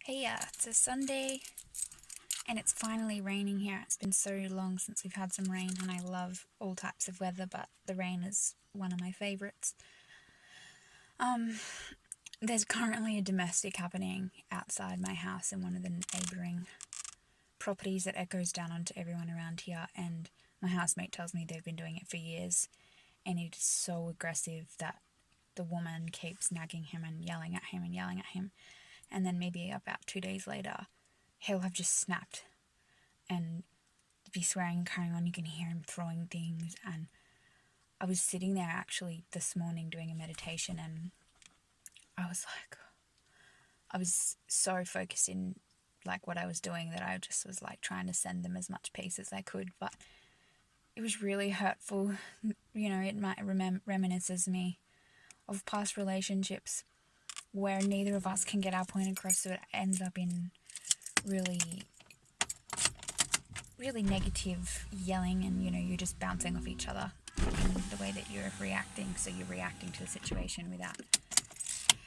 Hey, it's a Sunday and it's finally raining here. It's been so long since we've had some rain, and I love all types of weather, but the rain is one of my favourites. There's currently a domestic happening outside my house in one of the neighbouring properties that echoes down onto everyone around here, and my housemate tells me they've been doing it for years, and it's so aggressive that the woman keeps nagging him and yelling at him and yelling at him, and then maybe about 2 days later, he'll have just snapped and be swearing and carrying on. You can hear him throwing things. And I was sitting there actually this morning doing a meditation, and I was so focused in like what I was doing that I just was like trying to send them as much peace as I could, but it was really hurtful. It might reminisces me of past relationships where neither of us can get our point across, so it ends up in really negative yelling, and you're just bouncing off each other in the way that you're reacting. So you're reacting to the situation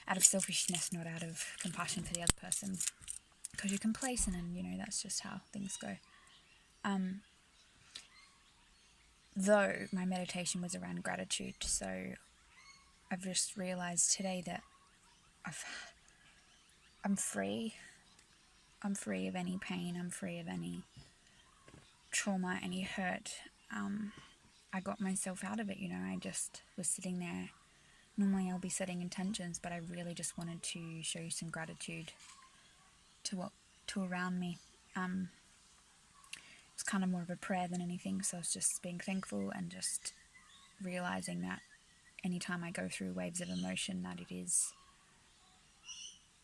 out of selfishness, not out of compassion for the other person, because you're complacent, and that's just how things go. Though my meditation was around gratitude, so I've just realized today that I'm free. I'm free of any pain. I'm free of any trauma, any hurt. I got myself out of it. I just was sitting there. Normally I'll be setting intentions, but I really just wanted to show you some gratitude to around me. It's kind of more of a prayer than anything, so it's just being thankful and just realizing that anytime I go through waves of emotion, that it is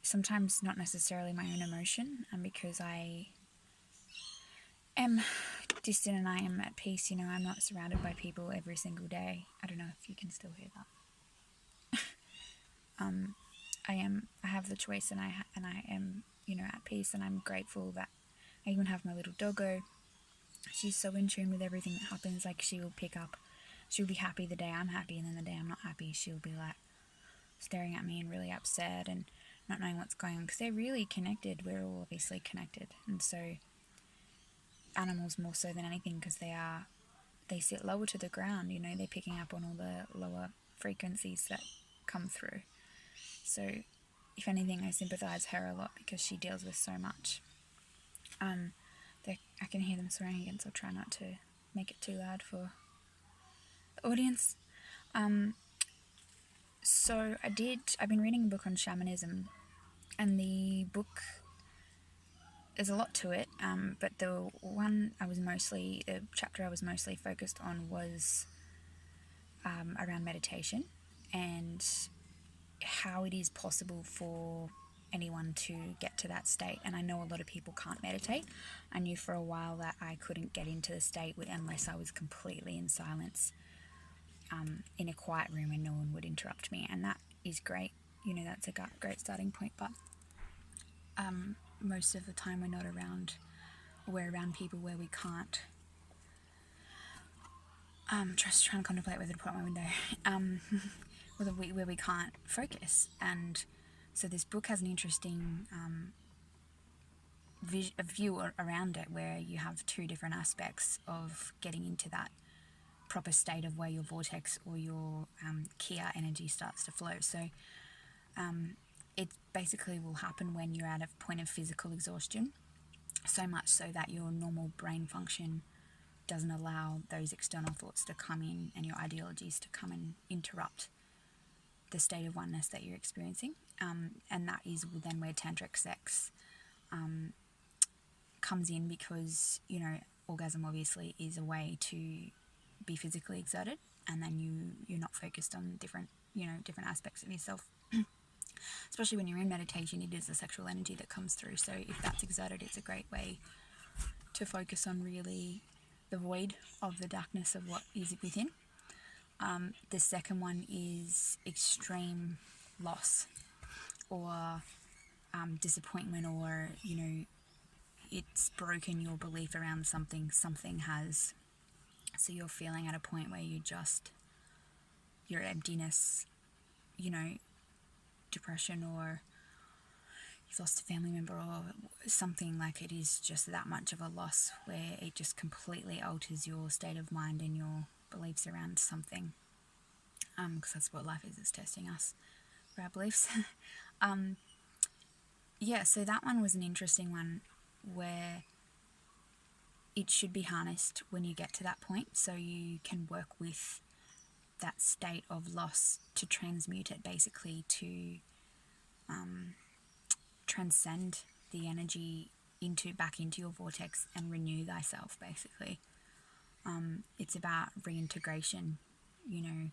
sometimes not necessarily my own emotion, and because I am distant and I am at peace, I'm not surrounded by people every single day. I don't know if you can still hear that. I have the choice, and I am, at peace, and I'm grateful that I even have my little doggo. She's so in tune with everything that happens. Like, she'll be happy the day I'm happy, and then the day I'm not happy, she'll be like staring at me and really upset and not knowing what's going on, because they're really connected. We're all obviously connected, and so animals more so than anything, because they sit lower to the ground. They're picking up on all the lower frequencies that come through. So if anything, I sympathize her a lot because she deals with so much. I can hear them swearing again, so I'll try not to make it too loud for the audience. So I've been reading a book on shamanism, and the book, there's a lot to it, but the chapter I was mostly focused on was around meditation and how it is possible for anyone to get to that state. And I know a lot of people can't meditate. I knew for a while that I couldn't get into the state unless I was completely in silence, in a quiet room and no one would interrupt me, and that is great. That's a great starting point, but most of the time we're around people where we can't, just trying to contemplate whether to put out my window, where we can't focus. And so this book has an interesting view around it, where you have two different aspects of getting into that proper state of where your vortex or your Kia energy starts to flow. So it basically will happen when you're at a point of physical exhaustion, so much so that your normal brain function doesn't allow those external thoughts to come in and your ideologies to come and interrupt the state of oneness that you're experiencing. And that is then where tantric sex comes in, because orgasm obviously is a way to be physically exerted, and then you're not focused on different aspects of yourself. Especially when you're in meditation, it is the sexual energy that comes through, so if that's exerted, it's a great way to focus on really the void of the darkness of what is within. The second one is extreme loss or disappointment, or it's broken your belief around something has. So you're feeling at a point where your emptiness, depression, or lost a family member or something, like it is just that much of a loss where it just completely alters your state of mind and your beliefs around something, because that's what life is, it's testing us for our beliefs. Yeah, so that one was an interesting one where it should be harnessed when you get to that point, so you can work with that state of loss to transmute it, basically to transcend the energy back into your vortex and renew thyself, basically. It's about reintegration. You know,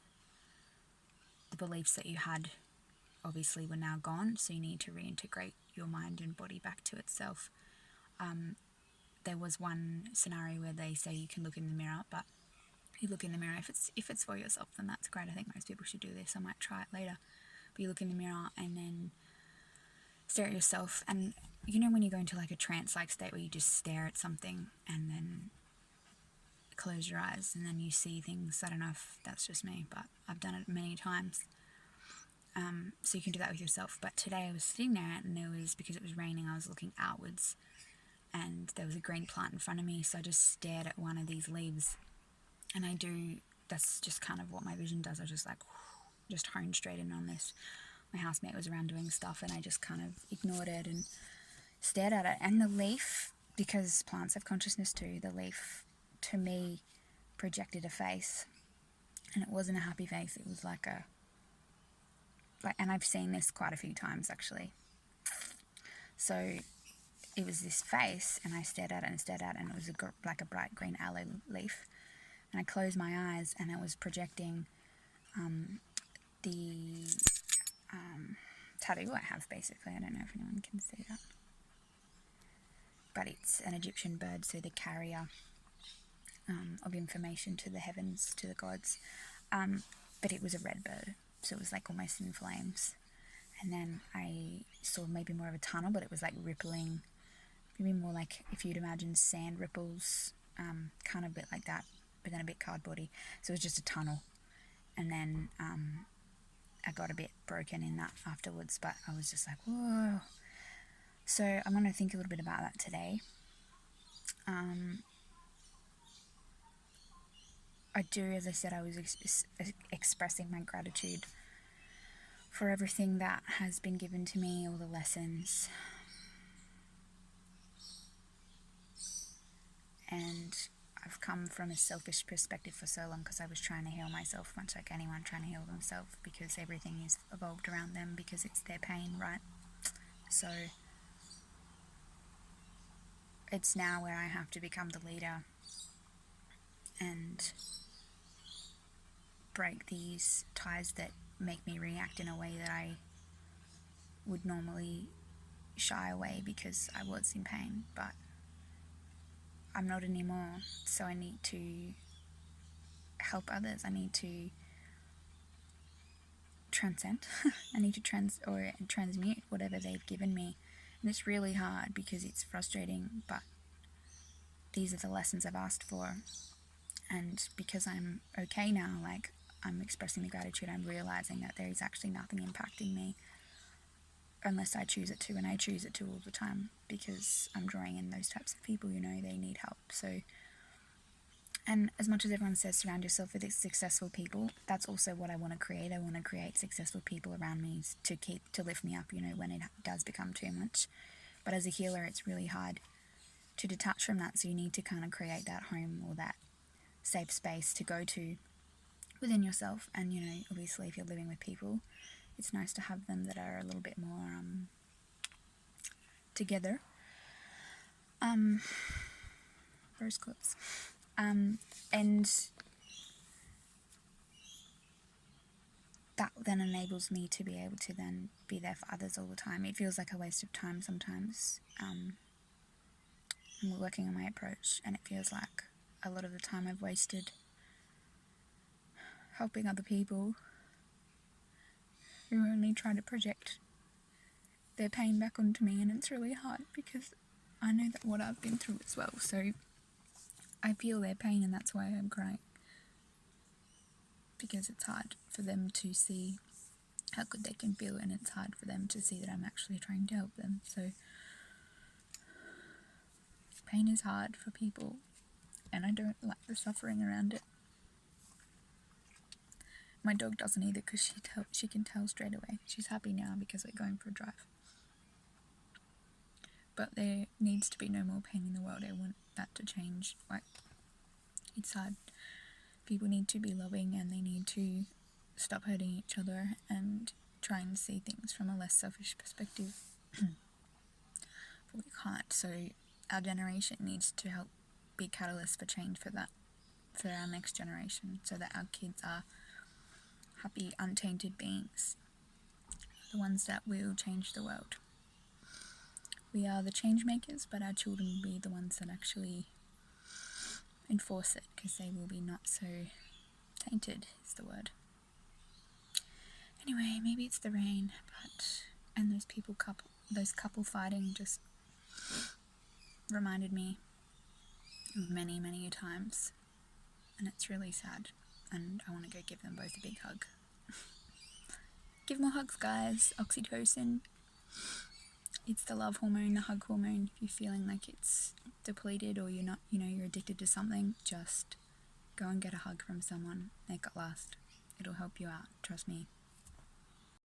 the beliefs that you had obviously were now gone, so you need to reintegrate your mind and body back to itself. There was one scenario where they say you can look in the mirror, but you look in the mirror, if it's for yourself, then that's great. I think most people should do this. I might try it later. But you look in the mirror and then stare at yourself, and you know when you go into like a trance-like state where you just stare at something and then close your eyes and then you see things. I don't know if that's just me, but I've done it many times. So you can do that with yourself. But today I was sitting there, and because it was raining, I was looking outwards, and there was a green plant in front of me, so I just stared at one of these leaves. And that's just kind of what my vision does. I just honed straight in on this. My housemate was around doing stuff, and I just kind of ignored it and stared at it. And the leaf, because plants have consciousness too, the leaf to me projected a face, and it wasn't a happy face. It was and I've seen this quite a few times actually. So it was this face, and I stared at it and stared at it, and it was like a bright green aloe leaf. And I closed my eyes, and it was projecting the tattoo I have, basically. I don't know if anyone can see that, but it's an Egyptian bird, so the carrier of information to the heavens, to the gods. But it was a red bird, so it was like almost in flames. And then I saw maybe more of a tunnel, but it was like rippling, maybe more like if you'd imagine sand ripples, kind of a bit like that, but then a bit cardboardy. So it was just a tunnel. And then I got a bit broken in that afterwards, but I was just like, whoa. So I'm going to think a little bit about that today. I do, as I said, I was expressing my gratitude for everything that has been given to me, all the lessons. And I've come from a selfish perspective for so long because I was trying to heal myself, much like anyone trying to heal themselves, because everything is evolved around them because it's their pain, right? So it's now where I have to become the leader and break these ties that make me react in a way that I would normally shy away because I was in pain, but I'm not anymore. So I need to help others. I need to transcend. I need to transmute whatever they've given me. And it's really hard because it's frustrating, but these are the lessons I've asked for. And because I'm okay now, like I'm expressing the gratitude, I'm realizing that there is actually nothing impacting me unless I choose it to, and I choose it to all the time because I'm drawing in those types of people, they need help. So, and as much as everyone says surround yourself with successful people, that's also what I want to create. I want to create successful people around me to lift me up, when it does become too much. But as a healer, it's really hard to detach from that, so you need to kind of create that home or that safe space to go to within yourself. And obviously if you're living with people, it's nice to have them that are a little bit more together. Rose quartz. And that then enables me to be able to then be there for others all the time. It feels like a waste of time sometimes. I'm working on my approach, and it feels like a lot of the time I've wasted helping other people who only try to project their pain back onto me, and it's really hard because I know that what I've been through as well, so I feel their pain, and that's why I'm crying, because it's hard for them to see how good they can feel, and it's hard for them to see that I'm actually trying to help them. So pain is hard for people, and I don't like the suffering around it. My dog doesn't either, because she can tell straight away. She's happy now because we're going for a drive. But there needs to be no more pain in the world. I want that to change. Like, it's hard. People need to be loving, and they need to stop hurting each other and try and see things from a less selfish perspective. But we can't. So our generation needs to help be catalysts for change for that, for our next generation, so that our kids are happy, untainted beings, the ones that will change the world. We are the change makers, but our children will be the ones that actually enforce it, because they will be not so tainted, is the word. Anyway, maybe it's the rain, and those couple fighting just reminded me of many, many times, and it's really sad, and I want to go give them both a big hug. Give more hugs, guys. Oxytocin. It's the love hormone, the hug hormone. If you're feeling like it's depleted, or you're not, you're addicted to something, just go and get a hug from someone. Make it last. It'll help you out. Trust me.